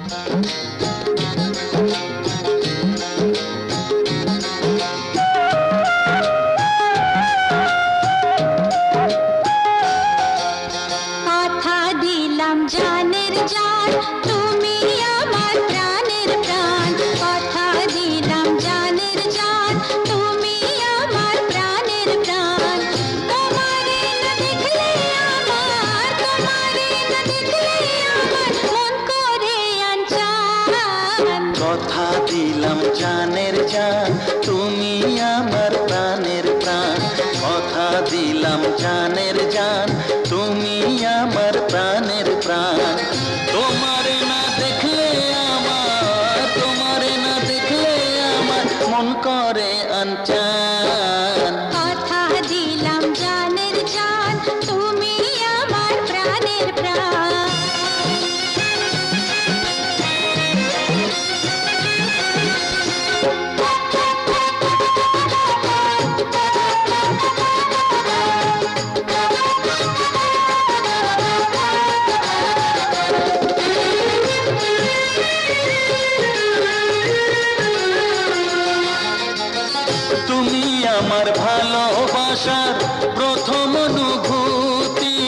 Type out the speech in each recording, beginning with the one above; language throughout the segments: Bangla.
কথা দিলাম জানের জান তুমি আমার প্রাণের প্রাণ, কথা দিলাম জানের জান তুমি আমার প্রাণের প্রাণ। তোমারে না দেখলে আমার, তোমারে না দেখলে আমার মন করে আনচান। কথা দিলাম জানের জান তুমি আমার প্রাণের প্রাণ, কথা দিলাম জানের জান তুমি আমার প্রাণের প্রাণ। তোমারে না দেখলে আমার, তোমারে না দেখলে আমার মন করে আনচান। কথা দিলাম জানের জান তুমি আমার প্রাণের প্রাণ। তুমি আমার ভালোবাসার প্রথম অনুভূতি,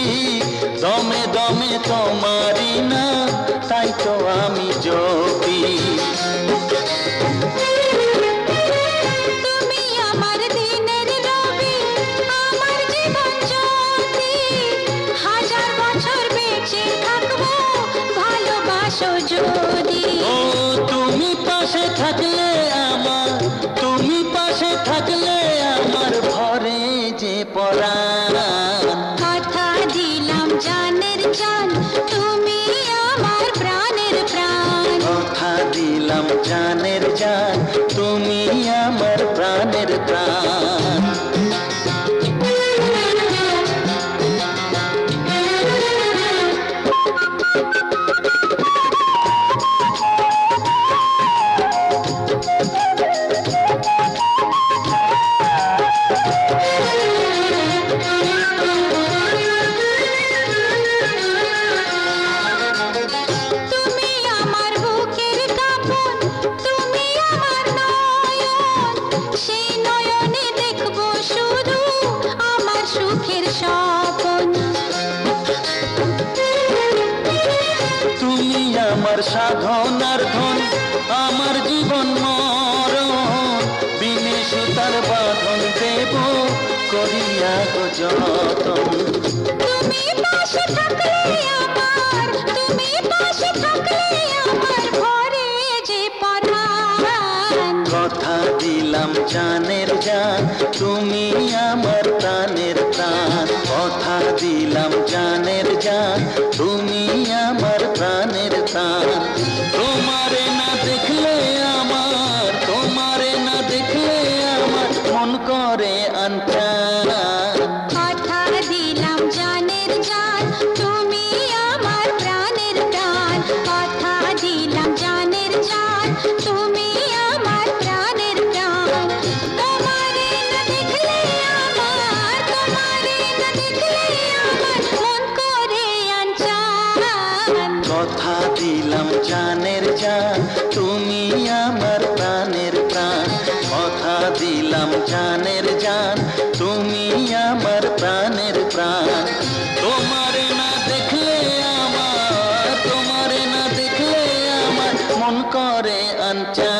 দমে দমে তোমারই না তাই তো আমি জপি। তুমি আমার দিনের রবি, আমার জীবন জ্যোতি, হাজার বছর বেঁচে থাকবো ভালোবাসো যদি। ও তুমি পাশে থাকলে আমার, তুমি পাশে থাকলে আমার ভরে যে পরাণ। কথা দিলাম জানের জান তুমি আমার প্রাণের প্রাণ। কথা দিলাম জানের জান তুমি আমার প্রাণের প্রাণ। তুমি আমার বুকের কাঁপন, তুমি আমার নয়ন, সেই নয়নে দেখবো শুধু আমার সুখের স্বপন। তুমি আমার সাধনার ধন, আমার জীবন মরণ, বিনে সুতার বাঁধন দেব করিয়া গো যতন। তুমি পাশে থাকলে আমার, তুমি পাশে থাকলে আমার ভরে যে পরাণ। কথা দিলাম জানের জান তুমি আমার প্রাণের প্রাণ, কথা দিলাম জানের জান তুমি আমার প্রাণের প্রাণ। তোমারে না দেখলে আমার, তোমারে না দেখলে আমার মন করে আনচান। কথা দিলাম জানের জান তুমি আমার প্রাণের প্রাণ, কথা দিলাম জানের জান তুমি আমার প্রাণের প্রাণ। তোমারে না দেখলে আমার, তোমারে না দেখলে আমার মন করে আনচান। কথা দিলাম জানের জান তুমি আমার প্রাণের প্রাণ, কথা দিলাম জানের জান তুমি আমার প্রাণের প্রাণ। তোমারে না দেখলে আমার, তোমারে না দেখলে আমার মন করে আনচান।